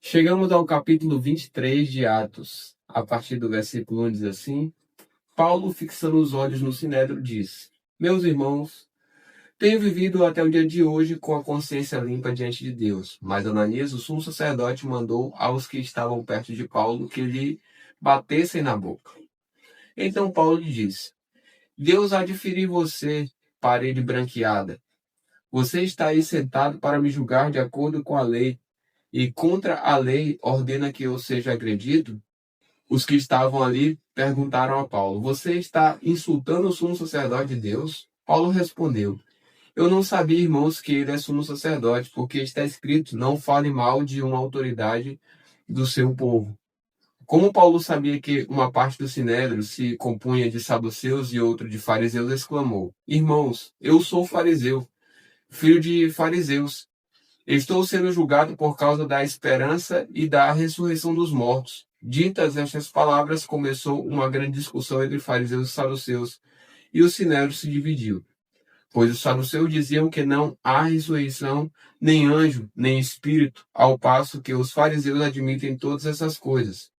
Chegamos ao capítulo 23 de Atos. A partir do versículo 1 diz assim: Paulo, fixando os olhos no Sinédrio, disse: Meus irmãos, tenho vivido até o dia de hoje com a consciência limpa diante de Deus. Mas Ananias, o sumo sacerdote, mandou aos que estavam perto de Paulo que lhe batessem na boca. Então Paulo lhe disse: Deus há de ferir você, parede branqueada. Você está aí sentado para me julgar de acordo com a lei, e contra a lei ordena que eu seja agredido? Os que estavam ali perguntaram a Paulo: Você está insultando o sumo sacerdote de Deus? Paulo respondeu: Eu não sabia, irmãos, que ele é sumo sacerdote, porque está escrito: Não fale mal de uma autoridade do seu povo. Como Paulo sabia que uma parte do sinédrio se compunha de saduceus e outra de fariseus, exclamou: Irmãos, eu sou fariseu, filho de fariseus. Estou sendo julgado por causa da esperança e da ressurreição dos mortos. Ditas estas palavras, começou uma grande discussão entre fariseus e saduceus, e o sinédrio se dividiu. Pois os saduceus diziam que não há ressurreição, nem anjo, nem espírito, ao passo que os fariseus admitem todas essas coisas.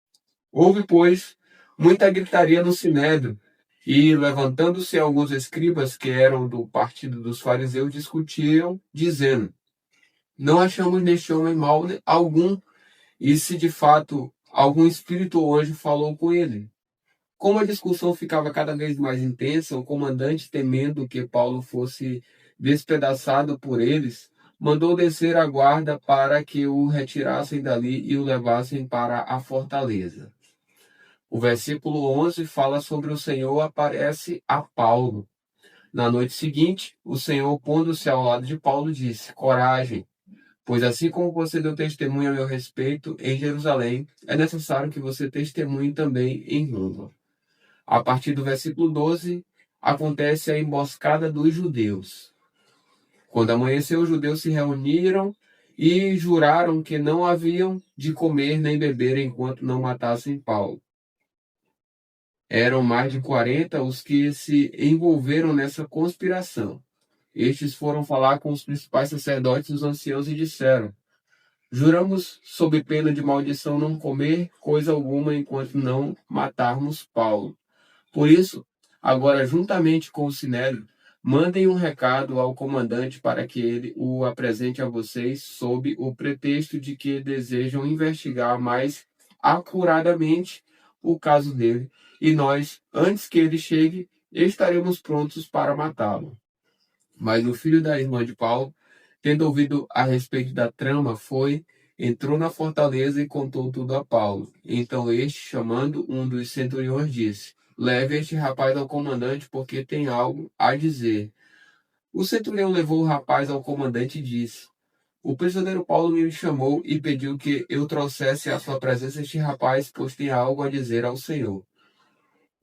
Houve, pois, muita gritaria no sinédrio, e, levantando-se alguns escribas que eram do partido dos fariseus, discutiam, dizendo: Não achamos neste homem mal algum, e se de fato algum espírito ou anjo falou com ele. Como a discussão ficava cada vez mais intensa, o comandante, temendo que Paulo fosse despedaçado por eles, mandou descer a guarda para que o retirassem dali e o levassem para a fortaleza. O versículo 11 fala sobre o Senhor aparece a Paulo. Na noite seguinte, o Senhor, pondo-se ao lado de Paulo, disse: Coragem, pois assim como você deu testemunho a meu respeito em Jerusalém, é necessário que você testemunhe também em Roma. A partir do versículo 12, acontece a emboscada dos judeus. Quando amanheceu, os judeus se reuniram e juraram que não haviam de comer nem beber enquanto não matassem Paulo. Eram mais de 40 os que se envolveram nessa conspiração. Estes foram falar com os principais sacerdotes e os anciãos e disseram: Juramos, sob pena de maldição, não comer coisa alguma enquanto não matarmos Paulo. Por isso, agora, juntamente com o Sinédrio, mandem um recado ao comandante para que ele o apresente a vocês sob o pretexto de que desejam investigar mais acuradamente o caso dele, e nós, antes que ele chegue, estaremos prontos para matá-lo. Mas o filho da irmã de Paulo, tendo ouvido a respeito da trama, entrou na fortaleza e contou tudo a Paulo. Então este, chamando um dos centuriões, disse: Leve este rapaz ao comandante, porque tem algo a dizer. O centurião levou o rapaz ao comandante e disse: O prisioneiro Paulo me chamou e pediu que eu trouxesse à sua presença este rapaz, pois tem algo a dizer ao Senhor.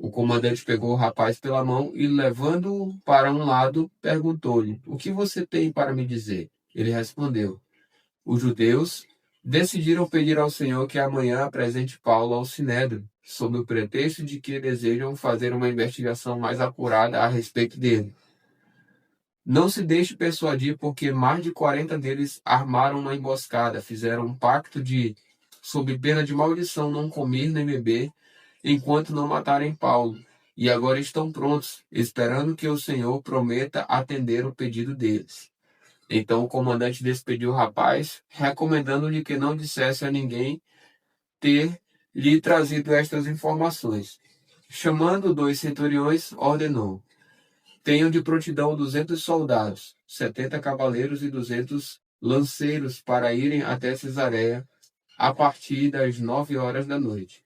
O comandante pegou o rapaz pela mão e, levando-o para um lado, perguntou-lhe: O que você tem para me dizer? Ele respondeu: Os judeus decidiram pedir ao Senhor que amanhã apresente Paulo ao Sinédrio, sob o pretexto de que desejam fazer uma investigação mais acurada a respeito dele. Não se deixe persuadir, porque mais de 40 deles armaram uma emboscada, fizeram um pacto de, sob pena de maldição, não comer nem beber, enquanto não matarem Paulo, e agora estão prontos, esperando que o Senhor prometa atender o pedido deles. Então o comandante despediu o rapaz, recomendando-lhe que não dissesse a ninguém ter lhe trazido estas informações. Chamando 2 centuriões, ordenou: Tenham de prontidão 200 soldados, 70 cavaleiros e 200 lanceiros para irem até Cesareia a partir das 9 horas da noite.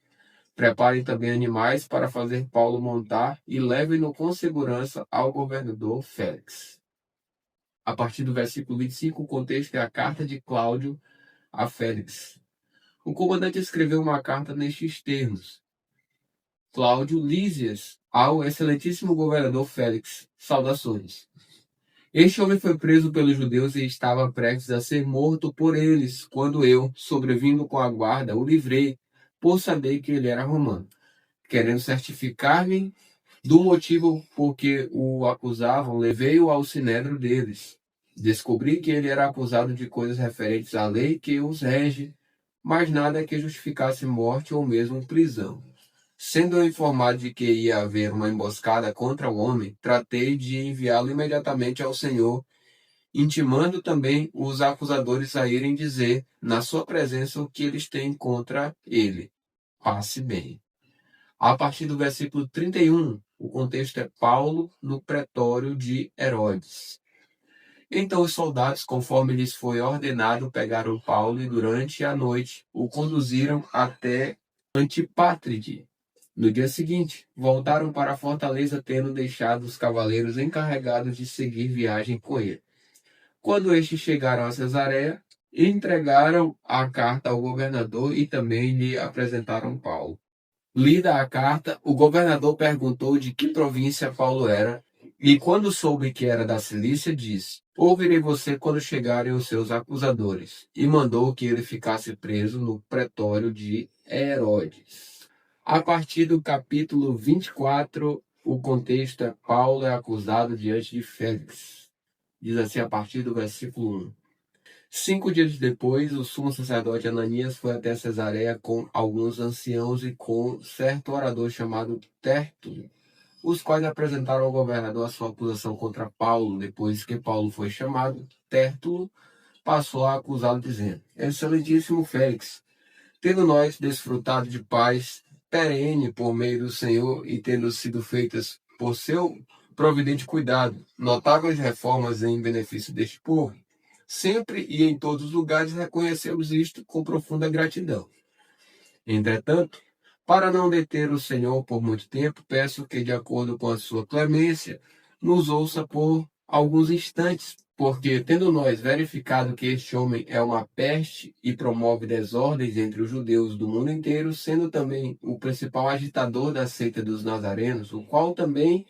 Preparem também animais para fazer Paulo montar e levem-no com segurança ao governador Félix. A partir do versículo 25, o contexto é a carta de Cláudio a Félix. O comandante escreveu uma carta nestes termos: Cláudio Lísias, ao excelentíssimo governador Félix, saudações. Este homem foi preso pelos judeus e estava prestes a ser morto por eles, quando eu, sobrevindo com a guarda, o livrei, por saber que ele era romano. Querendo certificar-me do motivo por que o acusavam, levei-o ao sinédrio deles. Descobri que ele era acusado de coisas referentes à lei que os rege, mas nada que justificasse morte ou mesmo prisão. Sendo eu informado de que ia haver uma emboscada contra o homem, tratei de enviá-lo imediatamente ao Senhor, intimando também os acusadores a irem dizer, na sua presença, o que eles têm contra ele. Passe bem. A partir do versículo 31, o contexto é Paulo no pretório de Herodes. Então os soldados, conforme lhes foi ordenado, pegaram Paulo e durante a noite o conduziram até Antipátride. No dia seguinte, voltaram para a fortaleza, tendo deixado os cavaleiros encarregados de seguir viagem com ele. Quando estes chegaram a Cesareia, entregaram a carta ao governador e também lhe apresentaram Paulo. Lida a carta, o governador perguntou de que província Paulo era, e quando soube que era da Cilícia, disse: Ouvirei você quando chegarem os seus acusadores, e mandou que ele ficasse preso no pretório de Herodes. A partir do capítulo 24, o contexto é Paulo é acusado diante de Félix. Diz assim a partir do versículo 1. 5 dias depois, o sumo sacerdote Ananias foi até Cesareia com alguns anciãos e com certo orador chamado Tértulo, os quais apresentaram ao governador a sua acusação contra Paulo. Depois que Paulo foi chamado, Tértulo passou a acusá-lo, dizendo: Excelentíssimo Félix, tendo nós desfrutado de paz perene por meio do Senhor e tendo sido feitas por seu providente cuidado notáveis reformas em benefício deste povo, sempre e em todos os lugares reconhecemos isto com profunda gratidão. Entretanto, para não deter o Senhor por muito tempo, peço que, de acordo com a sua clemência, nos ouça por alguns instantes, porque, tendo nós verificado que este homem é uma peste e promove desordens entre os judeus do mundo inteiro, sendo também o principal agitador da seita dos nazarenos, o qual também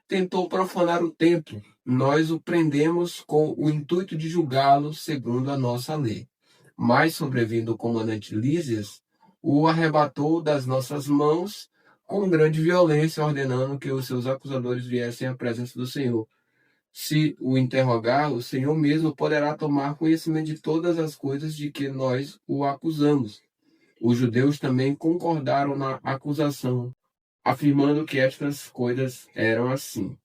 tentou profanar o templo, nós o prendemos com o intuito de julgá-lo segundo a nossa lei. Mas, sobrevindo o comandante Lísias, o arrebatou das nossas mãos com grande violência, ordenando que os seus acusadores viessem à presença do Senhor. Se o interrogar, o Senhor mesmo poderá tomar conhecimento de todas as coisas de que nós o acusamos. Os judeus também concordaram na acusação, afirmando que estas coisas eram assim.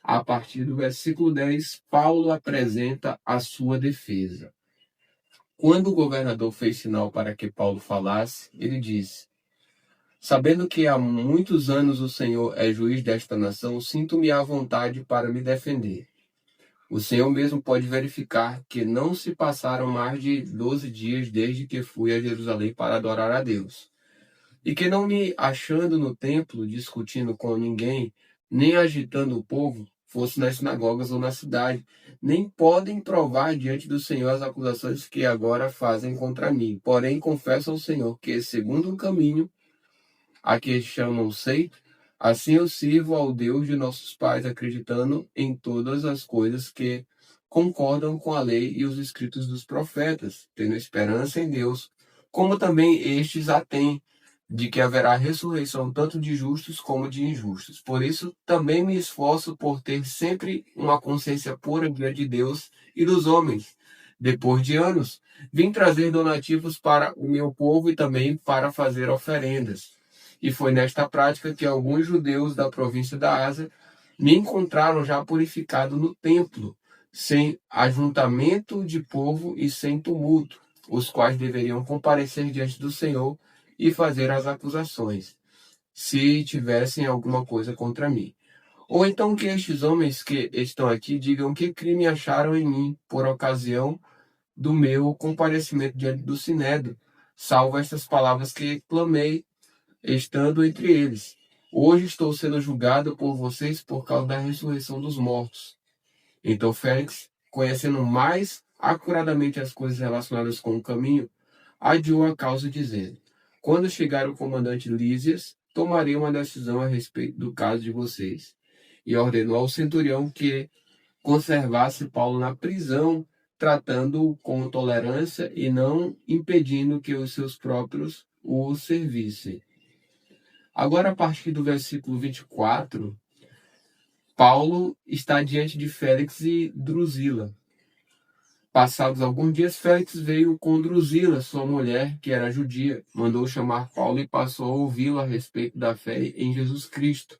A partir do versículo 10, Paulo apresenta a sua defesa. Quando o governador fez sinal para que Paulo falasse, ele disse: Sabendo que há muitos anos o Senhor é juiz desta nação, sinto-me à vontade para me defender. O Senhor mesmo pode verificar que não se passaram mais de 12 dias desde que fui a Jerusalém para adorar a Deus. E que não me achando no templo, discutindo com ninguém, nem agitando o povo, fosse nas sinagogas ou na cidade, nem podem provar diante do Senhor as acusações que agora fazem contra mim. Porém, confesso ao Senhor que, segundo o caminho a que chamam seita, assim eu sirvo ao Deus de nossos pais, acreditando em todas as coisas que concordam com a lei e os escritos dos profetas, tendo esperança em Deus, como também estes a têm, de que haverá ressurreição tanto de justos como de injustos. Por isso, também me esforço por ter sempre uma consciência pura diante de Deus e dos homens. Depois de anos, vim trazer donativos para o meu povo e também para fazer oferendas. E foi nesta prática que alguns judeus da província da Ásia me encontraram já purificado no templo, sem ajuntamento de povo e sem tumulto, os quais deveriam comparecer diante do Senhor e fazer as acusações, se tivessem alguma coisa contra mim. Ou então que estes homens que estão aqui digam que crime acharam em mim por ocasião do meu comparecimento diante do Sinédrio, salvo estas palavras que clamei, estando entre eles. Hoje estou sendo julgado por vocês por causa da ressurreição dos mortos. Então Félix, conhecendo mais acuradamente as coisas relacionadas com o caminho, adiou a causa, dizendo: Quando chegar o comandante Lísias, tomarei uma decisão a respeito do caso de vocês. E ordenou ao centurião que conservasse Paulo na prisão, tratando-o com tolerância e não impedindo que os seus próprios o servissem. Agora, a partir do versículo 24, Paulo está diante de Félix e Drusila. Passados alguns dias, Félix veio com Drusila, sua mulher, que era judia, mandou chamar Paulo e passou a ouvi-lo a respeito da fé em Jesus Cristo.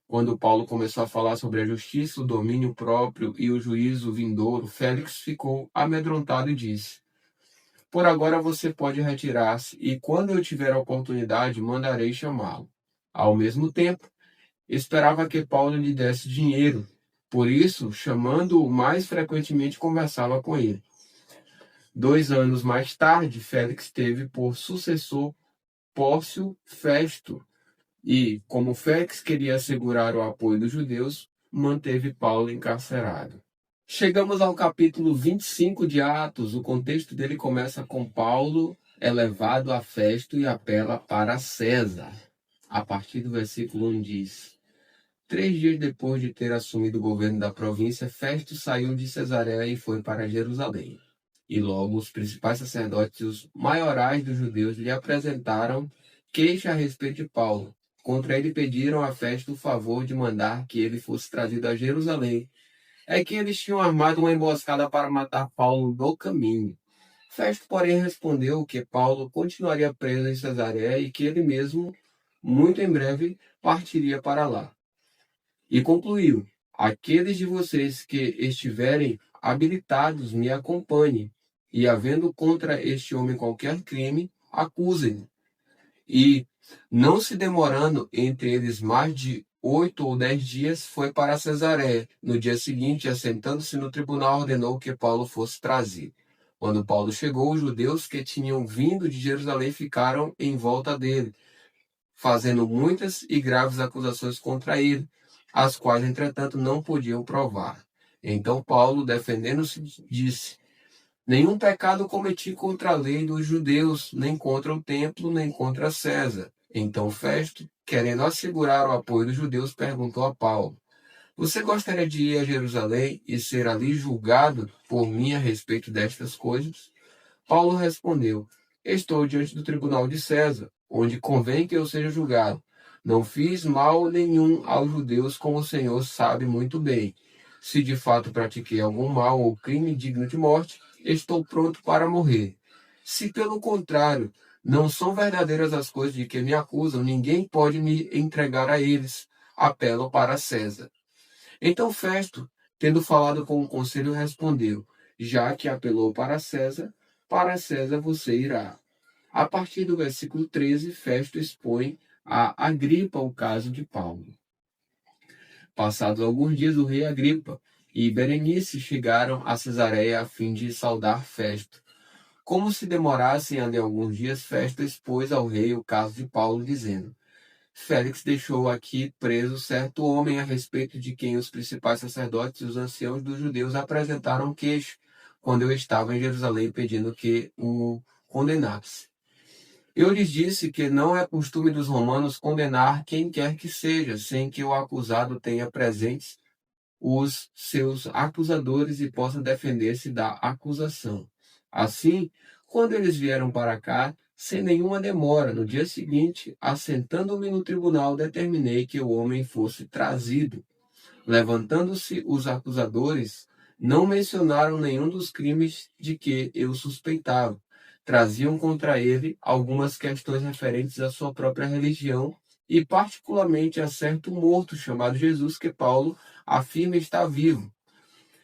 Quando Paulo começou a falar sobre a justiça, o domínio próprio e o juízo vindouro, Félix ficou amedrontado e disse: Por agora você pode retirar-se, e quando eu tiver a oportunidade, mandarei chamá-lo. Ao mesmo tempo, esperava que Paulo lhe desse dinheiro. Por isso, chamando-o mais frequentemente, conversava com ele. 2 anos mais tarde, Félix teve por sucessor Pórcio Festo, e, como Félix queria assegurar o apoio dos judeus, manteve Paulo encarcerado. Chegamos ao capítulo 25 de Atos. O contexto dele começa com Paulo levado a Festo e apela para César. A partir do versículo 1 diz: 3 dias depois de ter assumido o governo da província, Festo saiu de Cesareia e foi para Jerusalém. E logo os principais sacerdotes e os maiorais dos judeus lhe apresentaram queixa a respeito de Paulo. Contra ele pediram a Festo o favor de mandar que ele fosse trazido a Jerusalém. É que eles tinham armado uma emboscada para matar Paulo no caminho. Festo, porém, respondeu que Paulo continuaria preso em Cesareia e que ele mesmo, muito em breve, partiria para lá. E concluiu: aqueles de vocês que estiverem habilitados me acompanhem, e havendo contra este homem qualquer crime, acusem. E, não se demorando entre eles mais de 8 ou 10 dias, foi para Cesareia. No dia seguinte, assentando-se no tribunal, ordenou que Paulo fosse trazido. Quando Paulo chegou, os judeus que tinham vindo de Jerusalém ficaram em volta dele, fazendo muitas e graves acusações contra ele, as quais, entretanto, não podiam provar. Então Paulo, defendendo-se, disse: Nenhum pecado cometi contra a lei dos judeus, nem contra o templo, nem contra César. Então Festo, querendo assegurar o apoio dos judeus, perguntou a Paulo: Você gostaria de ir a Jerusalém e ser ali julgado por mim a respeito destas coisas? Paulo respondeu: Estou diante do tribunal de César, onde convém que eu seja julgado. Não fiz mal nenhum aos judeus, como o Senhor sabe muito bem. Se de fato pratiquei algum mal ou crime digno de morte, estou pronto para morrer. Se, pelo contrário, não são verdadeiras as coisas de que me acusam, ninguém pode me entregar a eles. Apelo para César. Então Festo, tendo falado com o conselho, respondeu: Já que apelou para César você irá. A partir do versículo 13, Festo expõe a Agripa o caso de Paulo. Passados alguns dias, o rei Agripa e Berenice chegaram a Cesareia a fim de saudar Festo. Como se demorassem ali alguns dias, Festo expôs ao rei o caso de Paulo, dizendo: Félix deixou aqui preso certo homem a respeito de quem os principais sacerdotes e os anciãos dos judeus apresentaram queixa, quando eu estava em Jerusalém pedindo que o condenasse. Eu lhes disse que não é costume dos romanos condenar quem quer que seja, sem que o acusado tenha presentes os seus acusadores e possa defender-se da acusação. Assim, quando eles vieram para cá, sem nenhuma demora, no dia seguinte, assentando-me no tribunal, determinei que o homem fosse trazido. Levantando-se os acusadores, não mencionaram nenhum dos crimes de que eu suspeitava. Traziam contra ele algumas questões referentes à sua própria religião e particularmente a certo morto chamado Jesus, que Paulo afirma estar vivo.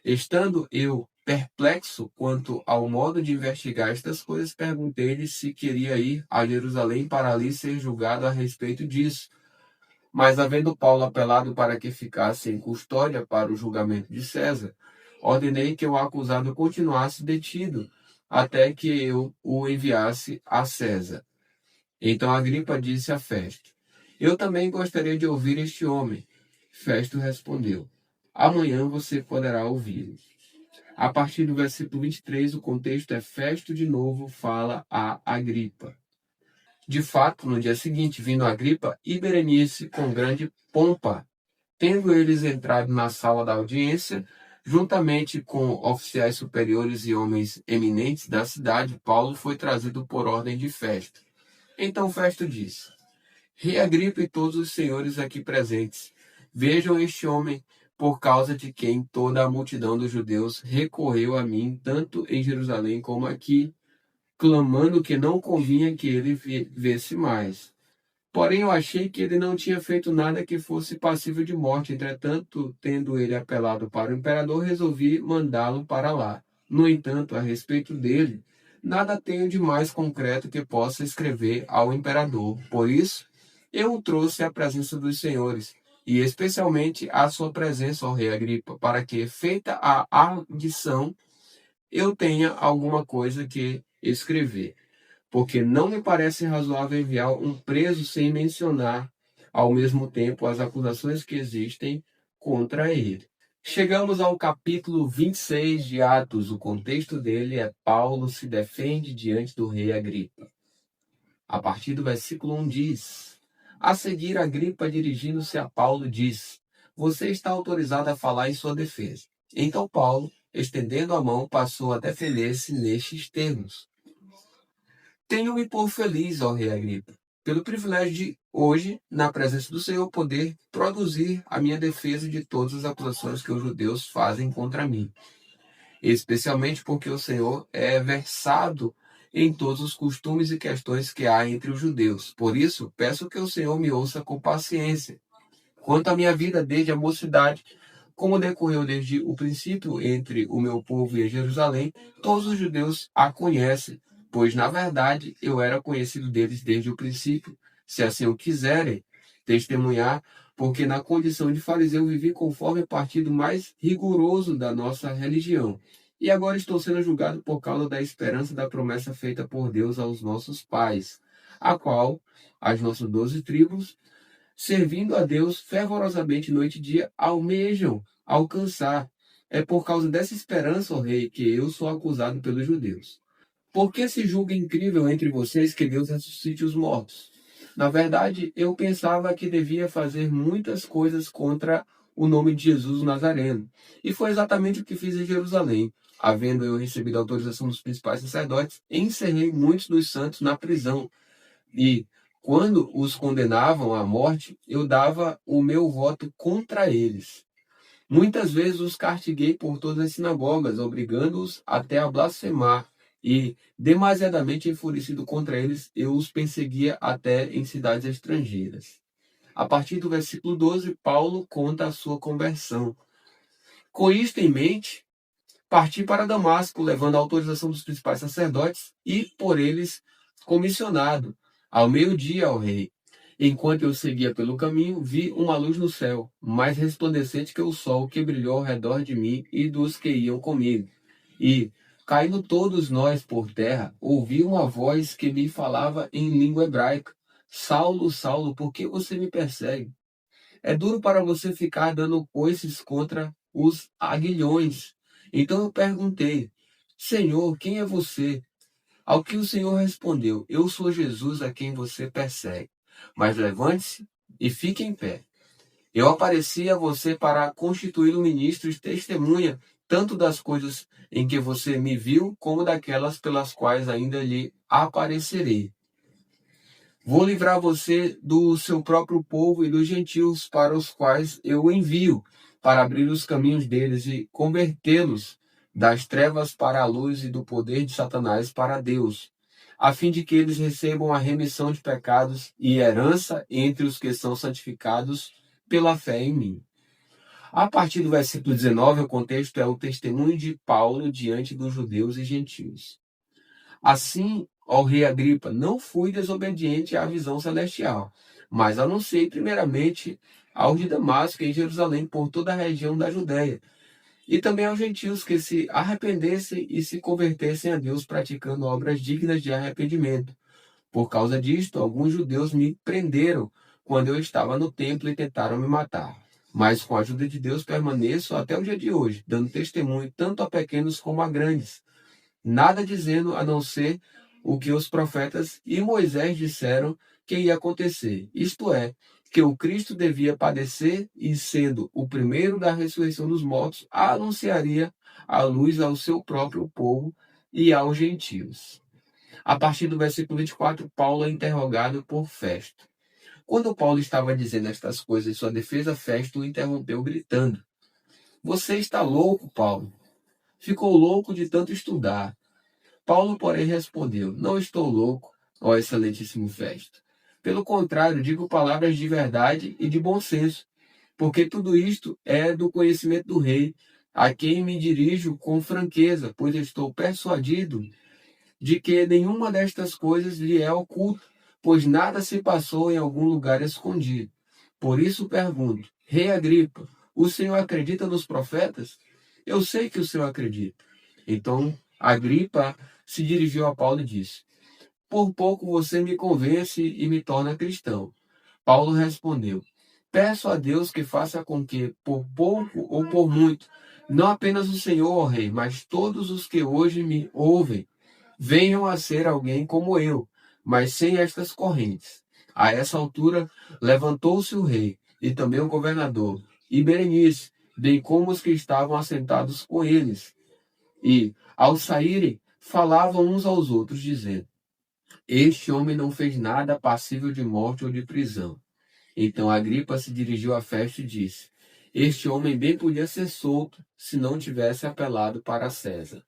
Estando eu perplexo quanto ao modo de investigar estas coisas, perguntei-lhe se queria ir a Jerusalém para ali ser julgado a respeito disso. Mas, havendo Paulo apelado para que ficasse em custódia para o julgamento de César, ordenei que o acusado continuasse detido até que eu o enviasse a César. Então Agripa disse a Festo: Eu também gostaria de ouvir este homem. Festo respondeu: Amanhã você poderá ouvi-lo. A partir do versículo 23, o contexto é Festo de novo fala a Agripa. De fato, no dia seguinte, vindo Agripa e Berenice com grande pompa, tendo eles entrado na sala da audiência, juntamente com oficiais superiores e homens eminentes da cidade, Paulo foi trazido por ordem de Festo. Então Festo disse: Rei Agripa e todos os senhores aqui presentes, vejam este homem por causa de quem toda a multidão dos judeus recorreu a mim, tanto em Jerusalém como aqui, clamando que não convinha que ele vivesse mais. Porém, eu achei que ele não tinha feito nada que fosse passível de morte. Entretanto, tendo ele apelado para o imperador, resolvi mandá-lo para lá. No entanto, a respeito dele, nada tenho de mais concreto que possa escrever ao imperador. Por isso, eu o trouxe à presença dos senhores, e especialmente à sua presença, ó rei Agripa, para que, feita a audição, eu tenha alguma coisa que escrever, porque não me parece razoável enviar um preso sem mencionar, ao mesmo tempo, as acusações que existem contra ele. Chegamos ao capítulo 26 de Atos. O contexto dele é Paulo se defende diante do rei Agripa. A partir do versículo 1 diz: A seguir, Agripa, dirigindo-se a Paulo, diz: Você está autorizado a falar em sua defesa. Então Paulo, estendendo a mão, passou a defender-se nestes termos: Tenho-me por feliz, ó rei Agripa, pelo privilégio de hoje, na presença do Senhor, poder produzir a minha defesa de todas as acusações que os judeus fazem contra mim, especialmente porque o Senhor é versado em todos os costumes e questões que há entre os judeus. Por isso, peço que o Senhor me ouça com paciência. Quanto à minha vida desde a mocidade, como decorreu desde o princípio entre o meu povo e Jerusalém, todos os judeus a conhecem, pois, na verdade, eu era conhecido deles desde o princípio, se assim o quiserem testemunhar, porque na condição de fariseu vivi conforme o partido mais rigoroso da nossa religião. E agora estou sendo julgado por causa da esperança da promessa feita por Deus aos nossos pais, a qual as nossas 12 tribos, servindo a Deus fervorosamente noite e dia, almejam alcançar. É por causa dessa esperança, ó rei, que eu sou acusado pelos judeus. Por que se julga incrível entre vocês que Deus ressuscite os mortos? Na verdade, eu pensava que devia fazer muitas coisas contra o nome de Jesus o Nazareno. E foi exatamente o que fiz em Jerusalém. Havendo eu recebido a autorização dos principais sacerdotes, encerrei muitos dos santos na prisão. E, quando os condenavam à morte, eu dava o meu voto contra eles. Muitas vezes os castiguei por todas as sinagogas, obrigando-os até a blasfemar. E, demasiadamente enfurecido contra eles, eu os perseguia até em cidades estrangeiras. A partir do versículo 12, Paulo conta a sua conversão. Com isto em mente, parti para Damasco, levando a autorização dos principais sacerdotes e, por eles, comissionado. Ao meio-dia, ao rei. Enquanto eu seguia pelo caminho, vi uma luz no céu, mais resplandecente que o sol, que brilhou ao redor de mim e dos que iam comigo. E, caindo todos nós por terra, ouvi uma voz que me falava em língua hebraica: Saulo, Saulo, por que você me persegue? É duro para você ficar dando coices contra os aguilhões. Então eu perguntei: Senhor, quem é você? Ao que o Senhor respondeu: Eu sou Jesus a quem você persegue. Mas levante-se e fique em pé. Eu apareci a você para constituí-lo ministro e testemunha tanto das coisas em que você me viu, como daquelas pelas quais ainda lhe aparecerei. Vou livrar você do seu próprio povo e dos gentios para os quais eu o envio, para abrir os caminhos deles e convertê-los das trevas para a luz e do poder de Satanás para Deus, a fim de que eles recebam a remissão de pecados e herança entre os que são santificados pela fé em mim. A partir do versículo 19, o contexto é o testemunho de Paulo diante dos judeus e gentios. Assim, ó rei Agripa, não fui desobediente à visão celestial, mas anunciei primeiramente aos de Damasco e em Jerusalém por toda a região da Judéia, e também aos gentios que se arrependessem e se convertessem a Deus praticando obras dignas de arrependimento. Por causa disto, alguns judeus me prenderam quando eu estava no templo e tentaram me matar. Mas com a ajuda de Deus permaneço até o dia de hoje, dando testemunho tanto a pequenos como a grandes, nada dizendo a não ser o que os profetas e Moisés disseram que ia acontecer, isto é, que o Cristo devia padecer e, sendo o primeiro da ressurreição dos mortos, anunciaria a luz ao seu próprio povo e aos gentios. A partir do versículo 24, Paulo é interrogado por Festo. Quando Paulo estava dizendo estas coisas em sua defesa, Festo o interrompeu gritando: Você está louco, Paulo. Ficou louco de tanto estudar. Paulo, porém, respondeu: Não estou louco, ó excelentíssimo Festo. Pelo contrário, digo palavras de verdade e de bom senso, porque tudo isto é do conhecimento do rei, a quem me dirijo com franqueza, pois estou persuadido de que nenhuma destas coisas lhe é oculta, pois nada se passou em algum lugar escondido. Por isso pergunto, Rei Agripa, o senhor acredita nos profetas? Eu sei que o senhor acredita. Então Agripa se dirigiu a Paulo e disse: Por pouco você me convence e me torna cristão. Paulo respondeu: Peço a Deus que faça com que, por pouco ou por muito, não apenas o Senhor, ó Rei, mas todos os que hoje me ouvem, venham a ser alguém como eu, mas sem estas correntes. A essa altura, levantou-se o rei, e também o governador, e Berenice, bem como os que estavam assentados com eles. E, ao saírem, falavam uns aos outros, dizendo: Este homem não fez nada passível de morte ou de prisão. Então Agripa se dirigiu a Festo e disse: Este homem bem podia ser solto se não tivesse apelado para César.